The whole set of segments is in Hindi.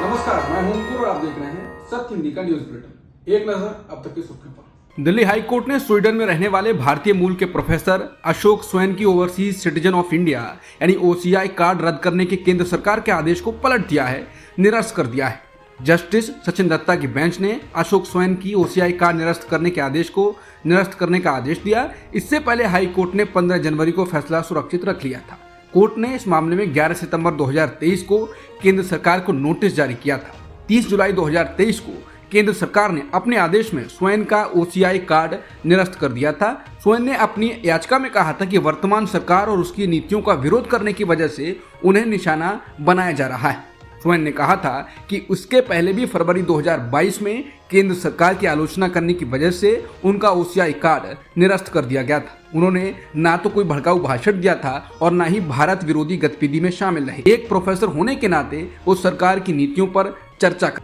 नमस्कार, मैं हूं अंकुर और आप देख रहे हैं सत्य हिंदी का न्यूज बुलेटिन। एक नजर अब तक की सुर्खियों पर। दिल्ली हाई कोर्ट ने स्वीडन में रहने वाले भारतीय मूल के प्रोफेसर अशोक स्वैन की ओवरसीज सिटीजन ऑफ इंडिया यानी ओसीआई कार्ड रद्द करने के केंद्र सरकार के आदेश को पलट दिया है, निरस्त कर दिया है। जस्टिस सचिन दत्ता की बेंच ने अशोक स्वैन की ओसीआई कार्ड निरस्त करने के आदेश को निरस्त करने का आदेश दिया। इससे पहले हाई कोर्ट ने 15 जनवरी को फैसला सुरक्षित रख लिया था। कोर्ट ने इस मामले में 11 सितंबर 2023 को केंद्र सरकार को नोटिस जारी किया था। 30 जुलाई 2023 को केंद्र सरकार ने अपने आदेश में स्वैन का ओसीआई कार्ड निरस्त कर दिया था। स्वैन ने अपनी याचिका में कहा था कि वर्तमान सरकार और उसकी नीतियों का विरोध करने की वजह से उन्हें निशाना बनाया जा रहा है। स्वैन ने कहा था कि उसके पहले भी फरवरी 2022 में केंद्र सरकार की आलोचना करने की वजह से उनका ओसीआई कार्ड निरस्त कर दिया गया था। उन्होंने ना तो कोई भड़काऊ भाषण दिया था और ना ही भारत विरोधी गतिविधि में शामिल रहे। एक प्रोफेसर होने के नाते वो सरकार की नीतियों पर चर्चा कर।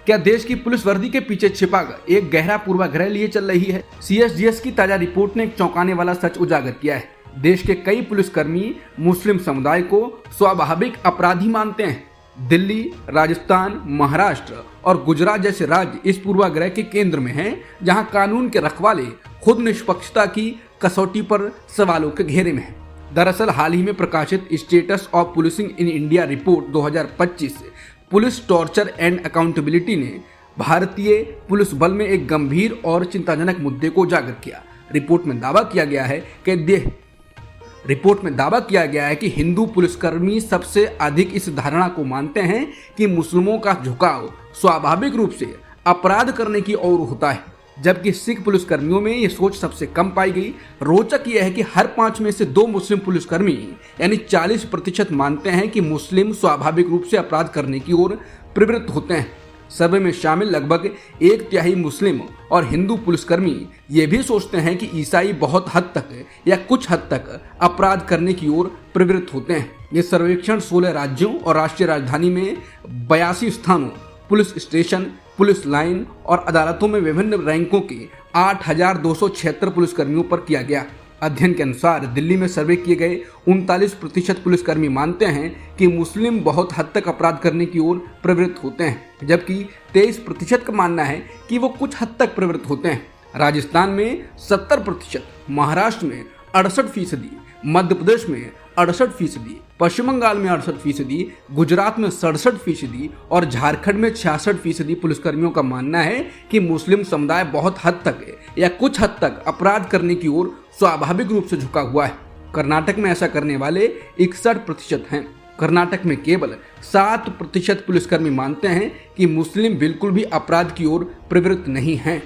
क्या देश की पुलिस वर्दी के पीछे छिपा एक गहरा पूर्वाग्रह लिए चल रही है? सीएसडीएस की ताजा रिपोर्ट ने एक चौंकाने वाला सच उजागर किया है। देश के कई पुलिसकर्मी मुस्लिम समुदाय को स्वाभाविक अपराधी मानते हैं। दिल्ली, राजस्थान, महाराष्ट्र और गुजरात जैसे राज्य इस पूर्वाग्रह के केंद्र में हैं, जहां कानून के रखवाले खुद निष्पक्षता की कसौटी पर सवालों के घेरे में हैं। दरअसल हाल ही में प्रकाशित status of policing in India report 2025 police torture and accountability ने भारतीय पुलिस बल में एक गंभीर और चिंताजनक मुद्दे को उजागर किया। रिपोर्ट में दावा किया गया है कि हिंदू पुलिसकर्मी सबसे अधिक इस धारणा को मानते हैं कि मुस्लिमों का झुकाव स्वाभाविक रूप से अपराध करने की ओर होता है, जबकि सिख पुलिसकर्मियों में ये सोच सबसे कम पाई गई। रोचक यह है कि हर 5 में से 2 मुस्लिम पुलिसकर्मी यानी 40% मानते हैं कि मुस्लिम स्वाभाविक रूप से अपराध करने की ओर प्रवृत्त होते हैं। सर्वे में शामिल लगभग 1/3 मुस्लिम और हिंदू पुलिसकर्मी ये भी सोचते हैं कि ईसाई बहुत हद तक या कुछ हद तक अपराध करने की ओर प्रवृत्त होते हैं। ये सर्वेक्षण 16 राज्यों और राष्ट्रीय राजधानी में 82 स्थानों, पुलिस स्टेशन, पुलिस लाइन और अदालतों में विभिन्न रैंकों के 8,276 पुलिसकर्मियों पर किया गया। अध्ययन के अनुसार दिल्ली में सर्वे किए गए 39% पुलिसकर्मी मानते हैं कि मुस्लिम बहुत हद तक अपराध करने की ओर प्रवृत्त होते हैं, जबकि 23% का मानना है कि वो कुछ हद तक प्रवृत्त होते हैं। राजस्थान में 70%, महाराष्ट्र में 68%, मध्य प्रदेश में 68%, पश्चिम बंगाल में 68%, गुजरात में 67% और झारखंड में 66% पुलिसकर्मियों का मानना है कि मुस्लिम समुदाय बहुत हद तक या कुछ हद तक अपराध करने की ओर स्वाभाविक रूप से झुका हुआ है। कर्नाटक में ऐसा करने वाले 61% हैं। कर्नाटक में केवल 7% पुलिसकर्मी मानते हैं कि मुस्लिम बिल्कुल भी अपराध की ओर प्रवृत्त नहीं हैं।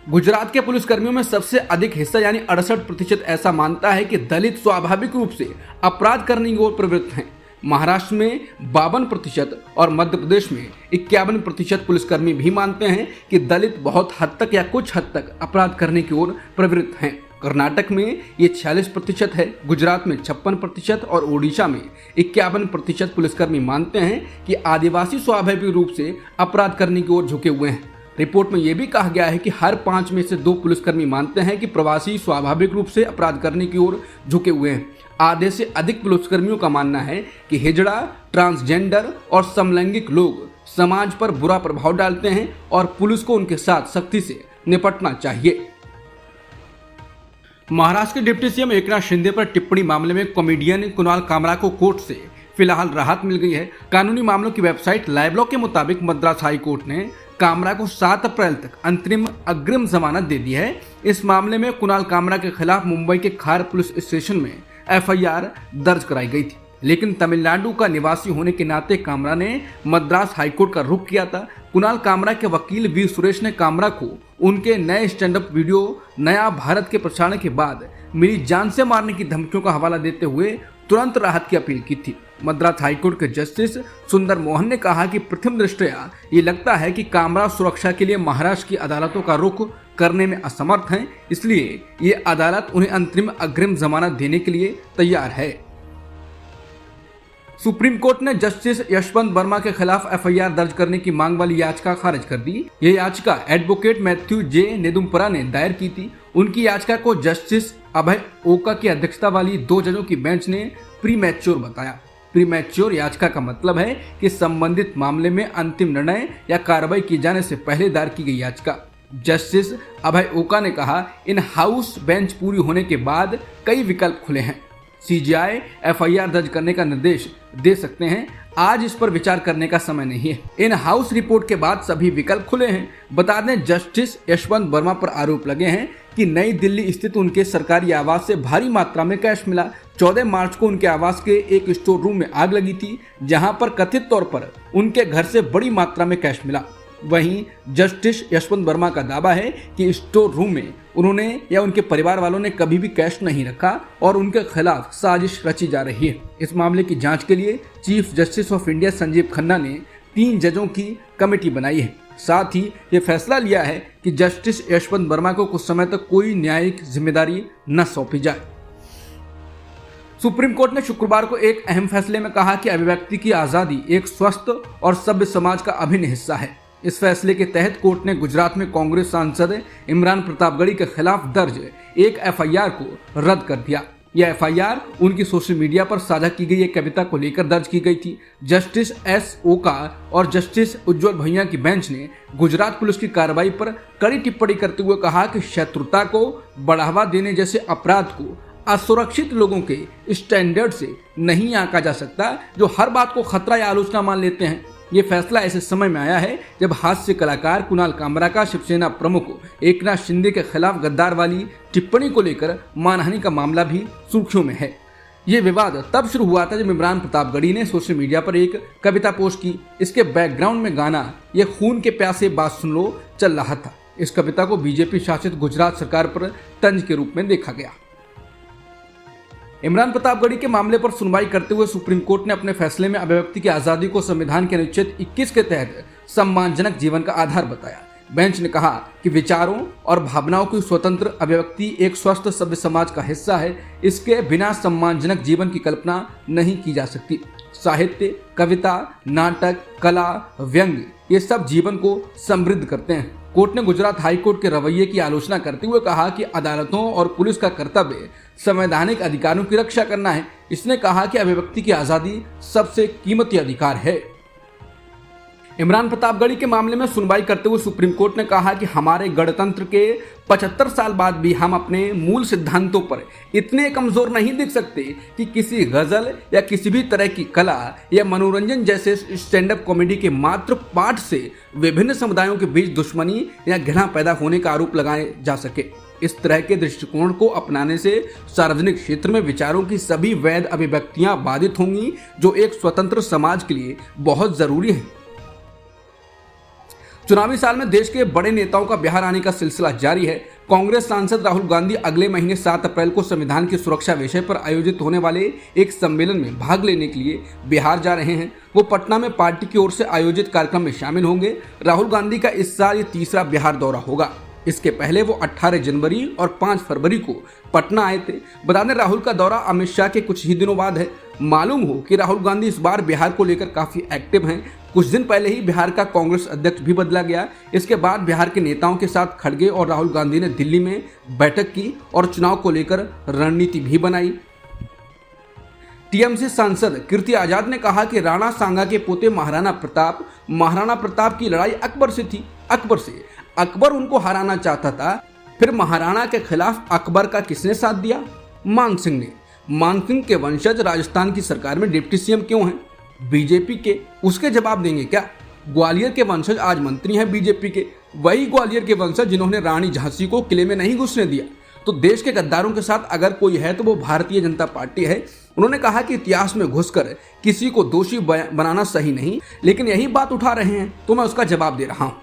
गुजरात के पुलिसकर्मियों में सबसे अधिक हिस्सा यानी 68% ऐसा मानता है कि दलित स्वाभाविक रूप से अपराध करने की ओर प्रवृत्त हैं। महाराष्ट्र में 52% और मध्य प्रदेश में 51% पुलिसकर्मी भी मानते हैं कि दलित बहुत हद तक या कुछ हद तक अपराध करने की ओर प्रवृत्त हैं। कर्नाटक में ये 46% है, गुजरात में 56% और ओडिशा में 51% पुलिसकर्मी मानते हैं कि आदिवासी स्वाभाविक रूप से अपराध करने की ओर झुके हुए हैं। रिपोर्ट में यह भी कहा गया है कि हर 5 में से 2 पुलिसकर्मी मानते हैं कि प्रवासी स्वाभाविक रूप से अपराध करने की ओर झुके हुए हैं। आधे से अधिक पुलिसकर्मियों का मानना है कि हिजड़ा, ट्रांसजेंडर और समलैंगिक लोग समाज पर बुरा प्रभाव डालते हैं और पुलिस को उनके साथ सख्ती से निपटना चाहिए। महाराष्ट्र के डिप्टी सीएम एकनाथ शिंदे पर टिप्पणी मामले में कॉमेडियन कुणाल कामरा को कोर्ट से फिलहाल राहत मिल गई है। कानूनी मामलों की वेबसाइट लाइव के मुताबिक मद्रास हाई कोर्ट ने कामरा को 7 अप्रैल तक अग्रिम जमानत दे दी है। इस मामले में कुणाल कामरा के खिलाफ मुंबई के खार पुलिस स्टेशन में एफआईआर दर्ज कराई गई थी, लेकिन तमिलनाडु का निवासी होने के नाते कामरा ने मद्रास हाईकोर्ट का रुख किया था। कुणाल कामरा के वकील वी सुरेश ने कामरा को उनके नए स्टैंड अप वीडियो नया भारत के प्रसारण के बाद मिली जान से मारने की धमकियों का हवाला देते हुए तुरंत राहत की अपील की थी। मद्रास हाईकोर्ट के जस्टिस सुंदर मोहन ने कहा कि प्रथम दृष्टया ये लगता है कि कामरा सुरक्षा के लिए महाराष्ट्र की अदालतों का रुख करने में असमर्थ हैं, इसलिए ये अदालत उन्हें अग्रिम जमानत देने के लिए तैयार है। सुप्रीम कोर्ट ने जस्टिस यशवंत वर्मा के खिलाफ एफआईआर दर्ज करने की मांग वाली याचिका खारिज कर दी। ये याचिका एडवोकेट मैथ्यू जे नेदुम्परा ने दायर की थी। उनकी याचिका को जस्टिस अभय ओका की अध्यक्षता वाली 2 जजों की बेंच ने प्रीमैच्योर बताया। प्रीमैच्योर याचिका का मतलब है कि संबंधित मामले में अंतिम निर्णय या कार्रवाई की जाने से पहले दायर की गई याचिका। जस्टिस अभय ओका ने कहा, इन हाउस बेंच पूरी होने के बाद कई विकल्प खुले हैं। सीजीआई एफआईआर दर्ज करने का निर्देश दे सकते हैं। आज इस पर विचार करने का समय नहीं है। इन हाउस रिपोर्ट के बाद सभी विकल्प खुले हैं। बता दें, जस्टिस यशवंत वर्मा पर आरोप लगे हैं कि नई दिल्ली स्थित उनके सरकारी आवास से भारी मात्रा में कैश मिला। 14 मार्च को उनके आवास के एक स्टोर रूम में आग लगी थी, जहां पर कथित तौर पर उनके घर से बड़ी मात्रा में कैश मिला। वहीं जस्टिस यशवंत वर्मा का दावा है कि स्टोर रूम में उन्होंने या उनके परिवार वालों ने कभी भी कैश नहीं रखा और उनके खिलाफ साजिश रची जा रही है। इस मामले की जांच के लिए chief justice of India Sanjeev Khanna ने 3 जजों की कमेटी बनाई है। साथ ही ये फैसला लिया है कि जस्टिस यशवंत वर्मा को कुछ समय तक कोई न्यायिक जिम्मेदारी न सौंपी जाए। सुप्रीम कोर्ट ने शुक्रवार को एक अहम फैसले में कहा कि अभिव्यक्ति की आज़ादी एक स्वस्थ और सभ्य समाज का अभिन्न हिस्सा है। इस फैसले के तहत कोर्ट ने गुजरात में कांग्रेस सांसद इमरान प्रतापगढ़ी के खिलाफ दर्ज एक एफआईआर को रद्द कर दिया। यह एफआईआर उनकी सोशल मीडिया पर साझा की गई एक कविता को लेकर दर्ज की गई थी। जस्टिस एस ओका और जस्टिस उज्जवल भैया की बेंच ने गुजरात पुलिस की कार्रवाई पर कड़ी टिप्पणी करते हुए कहा कि शत्रुता को बढ़ावा देने जैसे अपराध को असुरक्षित लोगों के स्टैंडर्ड से नहीं आंका जा सकता, जो हर बात को खतरा या आलोचना मान लेते हैं। ये फैसला ऐसे समय में आया है जब हास्य कलाकार कुणाल कामरा का शिवसेना प्रमुख एकनाथ शिंदे के खिलाफ गद्दार वाली टिप्पणी को लेकर मानहानि का मामला भी सुर्खियों में है। ये विवाद तब शुरू हुआ था जब इमरान प्रतापगढ़ी ने सोशल मीडिया पर एक कविता पोस्ट की। इसके बैकग्राउंड में गाना ये खून के प्यासे बात सुन लो चल रहा था। इस कविता को बीजेपी शासित गुजरात सरकार पर तंज के रूप में देखा गया। इमरान प्रतापगढ़ी के मामले पर सुनवाई करते हुए सुप्रीम कोर्ट ने अपने फैसले में अभिव्यक्ति की आज़ादी को संविधान के अनुच्छेद 21 के तहत सम्मानजनक जीवन का आधार बताया। बेंच ने कहा कि विचारों और भावनाओं की स्वतंत्र अभिव्यक्ति एक स्वस्थ सभ्य समाज का हिस्सा है। इसके बिना सम्मानजनक जीवन की कल्पना नहीं की जा सकती। साहित्य, कविता, नाटक, कला, व्यंग्य ये सब जीवन को समृद्ध करते हैं। कोर्ट ने गुजरात हाई कोर्ट के रवैये की आलोचना करते हुए कहा कि अदालतों और पुलिस का कर्तव्य संवैधानिक अधिकारों की रक्षा करना है। इसने कहा कि अभिव्यक्ति की आज़ादी सबसे कीमती अधिकार है। इमरान प्रतापगढ़ी के मामले में सुनवाई करते हुए सुप्रीम कोर्ट ने कहा कि हमारे गणतंत्र के 75 साल बाद भी हम अपने मूल सिद्धांतों पर इतने कमजोर नहीं दिख सकते कि किसी गजल या किसी भी तरह की कला या मनोरंजन जैसे स्टैंड अप कॉमेडी के मात्र पाठ से विभिन्न समुदायों के बीच दुश्मनी या घृणा पैदा होने का आरोप लगाए जा सके। इस तरह के दृष्टिकोण को अपनाने से सार्वजनिक क्षेत्र में विचारों की सभी वैध अभिव्यक्तियां बाधित होंगी, जो एक स्वतंत्र समाज के लिए बहुत जरूरी है। चुनावी साल में देश के बड़े नेताओं का बिहार आने का सिलसिला जारी है। कांग्रेस सांसद राहुल गांधी अगले महीने 7 अप्रैल को संविधान की सुरक्षा विषय पर आयोजित होने वाले एक सम्मेलन में भाग लेने के लिए बिहार जा रहे हैं। वो पटना में पार्टी की ओर से आयोजित कार्यक्रम में शामिल होंगे। राहुल गांधी का इस साल ये तीसरा बिहार दौरा होगा। इसके पहले वो 18 जनवरी और 5 फरवरी को पटना आए थे। बता दें, राहुल का दौरा अमित शाह के कुछ ही दिनों बाद है। मालूम हो कि राहुल गांधी इस बार बिहार को लेकर काफी एक्टिव हैं। कुछ दिन पहले ही बिहार का कांग्रेस अध्यक्ष भी बदला गया। इसके बाद बिहार के नेताओं के साथ खड़गे और राहुल गांधी ने दिल्ली में बैठक की और चुनाव को लेकर रणनीति भी बनाई। टीएमसी सांसद कीर्ति आजाद ने कहा कि राणा सांगा के पोते महाराणा प्रताप की लड़ाई अकबर से थी। अकबर उनको हराना चाहता था। फिर महाराणा के खिलाफ अकबर का किसने साथ दिया? मान सिंह ने। मान सिंह के वंशज राजस्थान की सरकार में डिप्टी सीएम क्यों हैं? बीजेपी के। उसके जवाब देंगे क्या? ग्वालियर के वंशज आज मंत्री हैं बीजेपी के। वही ग्वालियर के वंशज जिन्होंने रानी झांसी को किले में नहीं घुसने दिया। तो देश के गद्दारों के साथ अगर कोई है तो वो भारतीय जनता पार्टी है। उन्होंने कहा कि इतिहास में घुसकर किसी को दोषी बनाना सही नहीं, लेकिन यही बात उठा रहे हैं तो मैं उसका जवाब दे रहा हूं।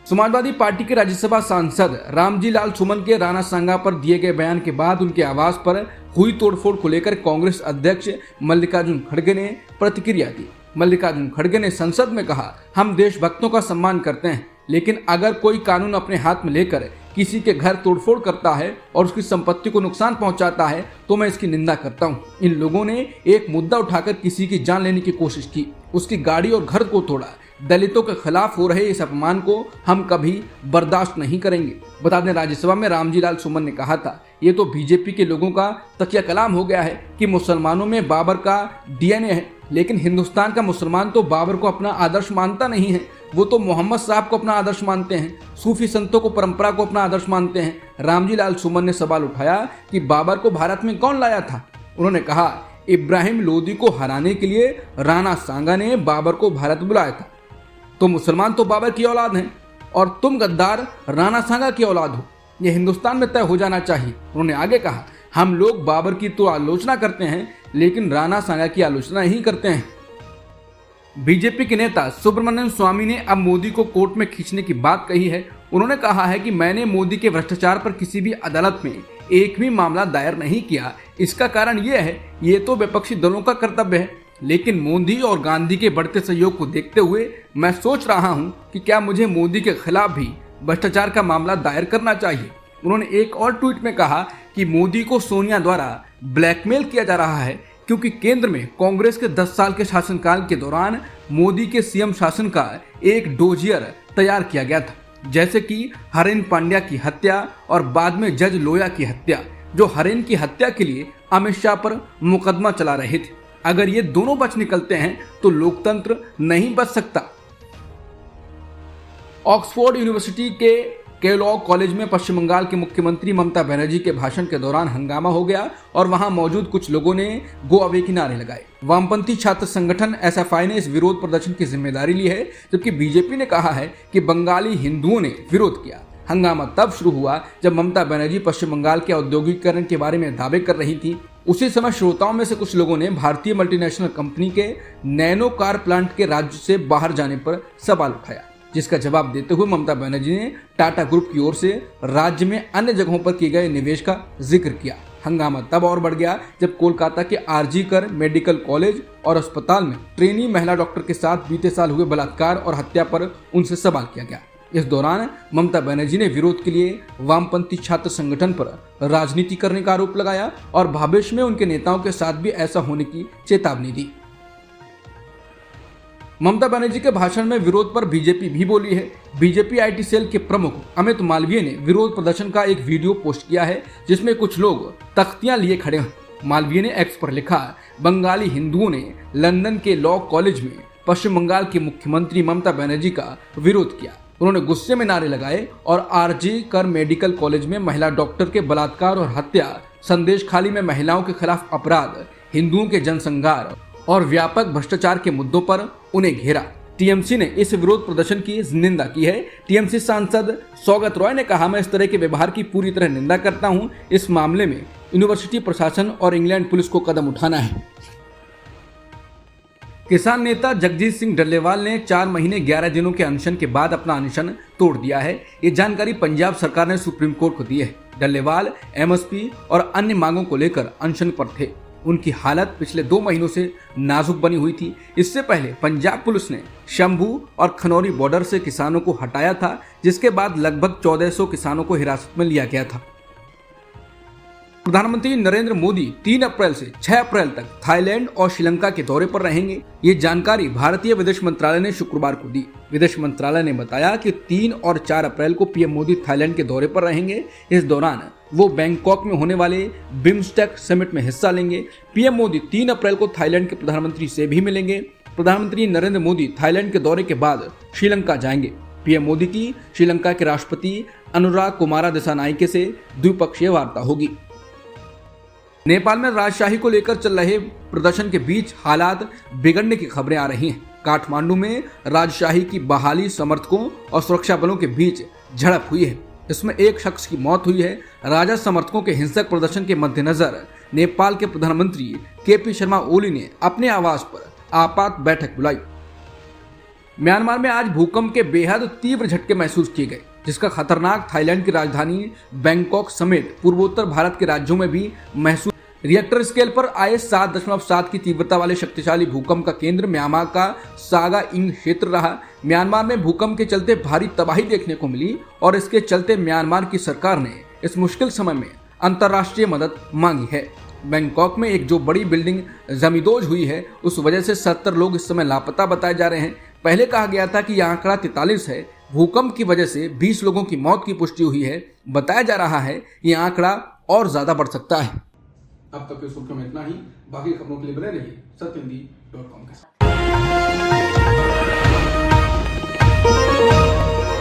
समाजवादी पार्टी के राज्यसभा सांसद रामजी लाल सुमन के राणा सांगा पर दिए गए बयान के बाद उनके आवास पर हुई तोड़फोड़ को लेकर कांग्रेस अध्यक्ष मल्लिकार्जुन खड़गे ने प्रतिक्रिया दी। मल्लिकार्जुन खड़गे ने संसद में कहा, हम देशभक्तों का सम्मान करते हैं, लेकिन अगर कोई कानून अपने हाथ में लेकर किसी के घर तोड़फोड़ करता है और उसकी संपत्ति को नुकसान पहुंचाता है तो मैं इसकी निंदा करता हूं। इन लोगों ने एक मुद्दा उठाकर किसी की जान लेने की कोशिश की, उसकी गाड़ी और घर को तोड़ा, दलितों के खिलाफ हो रहे इस अपमान को हम कभी बर्दाश्त नहीं करेंगे। बता दें, राज्यसभा में रामजी लाल सुमन ने कहा था, ये तो बीजेपी के लोगों का तकिया कलाम हो गया है कि मुसलमानों में बाबर का डीएनए है, लेकिन हिंदुस्तान का मुसलमान तो बाबर को अपना आदर्श मानता नहीं है। वो तो मोहम्मद साहब को अपना आदर्श मानते हैं, सूफी संतों को, परंपरा को अपना आदर्श मानते हैं। रामजी लाल सुमन ने सवाल उठाया कि बाबर को भारत में कौन लाया था। उन्होंने कहा, इब्राहिम लोदी को हराने के लिए राणा सांगा ने बाबर को भारत बुलाया था। तो मुसलमान तो बाबर की औलाद हैं और तुम गद्दार राणा सांगा की औलाद हो, यह हिंदुस्तान में तय हो जाना चाहिए। उन्होंने आगे कहा, हम लोग बाबर की तो आलोचना करते हैं लेकिन राणा सांगा की आलोचना नहीं करते हैं। बीजेपी के नेता सुब्रमण्यम स्वामी ने अब मोदी को कोर्ट में खींचने की बात कही है। उन्होंने कहा है कि मैंने मोदी के भ्रष्टाचार पर किसी भी अदालत में एक भी मामला दायर नहीं किया। इसका कारण यह है, ये तो विपक्षी दलों का कर्तव्य है, लेकिन मोदी और गांधी के बढ़ते सहयोग को देखते हुए मैं सोच रहा हूं कि क्या मुझे मोदी के खिलाफ भी भ्रष्टाचार का मामला दायर करना चाहिए। उन्होंने एक और ट्वीट में कहा कि मोदी को सोनिया द्वारा ब्लैकमेल किया जा रहा है क्योंकि केंद्र में कांग्रेस के 10 साल के शासनकाल के दौरान मोदी के सीएम शासन का एक डोजियर तैयार किया गया था, जैसे कि हरेन पांड्या की हत्या और बाद में जज लोया की हत्या, जो हरेन की हत्या के लिए अमित शाह पर मुकदमा चला रहे थे। अगर ये दोनों बच निकलते हैं तो लोकतंत्र नहीं बच सकता। ऑक्सफोर्ड यूनिवर्सिटी के केलॉग कॉलेज में पश्चिम बंगाल के मुख्यमंत्री ममता बनर्जी के भाषण के दौरान हंगामा हो गया और वहां मौजूद कुछ लोगों ने गो अवे के नारे लगाए। वामपंथी छात्र संगठन एसएफआई ने इस विरोध प्रदर्शन की जिम्मेदारी ली है, जबकि बीजेपी ने कहा है कि बंगाली हिंदुओं ने विरोध किया। हंगामा तब शुरू हुआ जब ममता बनर्जी पश्चिम बंगाल के औद्योगिकीकरण के बारे में दावे कर रही थी। उसी समय श्रोताओं में से कुछ लोगों ने भारतीय मल्टीनेशनल कंपनी के नैनो कार प्लांट के राज्य से बाहर जाने पर सवाल उठाया, जिसका जवाब देते हुए ममता बनर्जी ने टाटा ग्रुप की ओर से राज्य में अन्य जगहों पर किए गए निवेश का जिक्र किया। हंगामा तब और बढ़ गया जब कोलकाता के आरजी कर मेडिकल कॉलेज और अस्पताल में ट्रेनी महिला डॉक्टर के साथ बीते साल हुए बलात्कार और हत्या पर उनसे सवाल किया गया। इस दौरान ममता बनर्जी ने विरोध के लिए वामपंथी छात्र संगठन पर राजनीति करने का आरोप लगाया और भविष्य में उनके नेताओं के साथ भी ऐसा होने की चेतावनी दी। ममता बनर्जी के भाषण में विरोध पर बीजेपी भी बोली है। बीजेपी आईटी सेल के प्रमुख अमित मालवीय ने विरोध प्रदर्शन का एक वीडियो पोस्ट किया है, जिसमें कुछ लोग तख्तियां लिए खड़े हैं। मालवीय ने एक्स पर लिखा, बंगाली हिंदुओं ने लंदन के लॉ कॉलेज में पश्चिम बंगाल की मुख्यमंत्री ममता बनर्जी का विरोध किया। उन्होंने गुस्से में नारे लगाए और आरजी कर मेडिकल कॉलेज में महिला डॉक्टर के बलात्कार और हत्या, संदेश खाली में महिलाओं के खिलाफ अपराध, हिंदुओं के जनसंहार और व्यापक भ्रष्टाचार के मुद्दों पर उन्हें घेरा। टीएमसी ने इस विरोध प्रदर्शन की निंदा की है। टीएमसी सांसद सौगत रॉय ने कहा, मैं इस तरह के व्यवहार की पूरी तरह निंदा करता हूं। इस मामले में यूनिवर्सिटी प्रशासन और इंग्लैंड पुलिस को कदम उठाना है। किसान नेता जगजीत सिंह डल्लेवाल ने 4 महीने 11 दिनों के अनशन के बाद अपना अनशन तोड़ दिया है। ये जानकारी पंजाब सरकार ने सुप्रीम कोर्ट को दी है। डल्लेवाल एमएसपी और अन्य मांगों को लेकर अनशन पर थे। उनकी हालत पिछले 2 महीनों से नाजुक बनी हुई थी। इससे पहले पंजाब पुलिस ने शंभू और खनौरी बॉर्डर से किसानों को हटाया था, जिसके बाद लगभग 1400 किसानों को हिरासत में लिया गया था। प्रधानमंत्री नरेंद्र मोदी 3 अप्रैल से 6 अप्रैल तक थाईलैंड और श्रीलंका के दौरे पर रहेंगे। ये जानकारी भारतीय विदेश मंत्रालय ने शुक्रवार को दी। विदेश मंत्रालय ने बताया कि 3 और 4 अप्रैल को पीएम मोदी थाईलैंड के दौरे पर रहेंगे। इस दौरान वो बैंकॉक में होने वाले बिम्स्टेक समिट में हिस्सा लेंगे। पीएम मोदी 3 अप्रैल को थाईलैंड के प्रधानमंत्री से भी मिलेंगे। प्रधानमंत्री नरेंद्र मोदी थाईलैंड के दौरे के बाद श्रीलंका जाएंगे। पीएम मोदी की श्रीलंका के राष्ट्रपति अनुराग कुमारा दिसानायके से द्विपक्षीय वार्ता होगी। नेपाल में राजशाही को लेकर चल रहे प्रदर्शन के बीच हालात बिगड़ने की खबरें आ रही हैं। काठमांडू में राजशाही की बहाली समर्थकों और सुरक्षा बलों के बीच झड़प हुई है। इसमें एक शख्स की मौत हुई है। राजा समर्थकों के हिंसक प्रदर्शन के मद्देनजर नेपाल के प्रधानमंत्री केपी शर्मा ओली ने अपने आवास पर आपात बैठक बुलाई। म्यांमार में आज भूकंप के बेहद तीव्र झटके महसूस किए गए, जिसका खतरनाक थाईलैंड की राजधानी बैंकॉक समेत पूर्वोत्तर भारत के राज्यों में भी महसूस। रिएक्टर स्केल पर आए 7.7 की तीव्रता वाले शक्तिशाली भूकंप का केंद्र म्यांमार का सागा इंग क्षेत्र रहा। म्यांमार में भूकंप के चलते भारी तबाही देखने को मिली और इसके चलते म्यांमार की सरकार ने इस मुश्किल समय में अंतर्राष्ट्रीय मदद मांगी है। बैंकॉक में एक जो बड़ी बिल्डिंग जमींदोज हुई है, उस वजह से 70 लोग इस समय लापता बताए जा रहे हैं। पहले कहा गया था कि यह आंकड़ा 43 है। भूकंप की वजह से 20 लोगों की मौत की पुष्टि हुई है। बताया जा रहा है यह आंकड़ा और ज्यादा बढ़ सकता है। अब तक की सुर्खियों में इतना ही। बाकी खबरों के लिए बने रहिए सत्यहिंदी.com के साथ।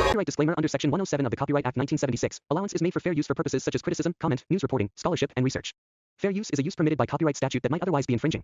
Copyright disclaimer under Section 107 of the Copyright Act 1976. Allowance is made for fair use for purposes such as criticism, comment, news reporting, scholarship, and research. Fair use is a use permitted by copyright statute that might otherwise be infringing.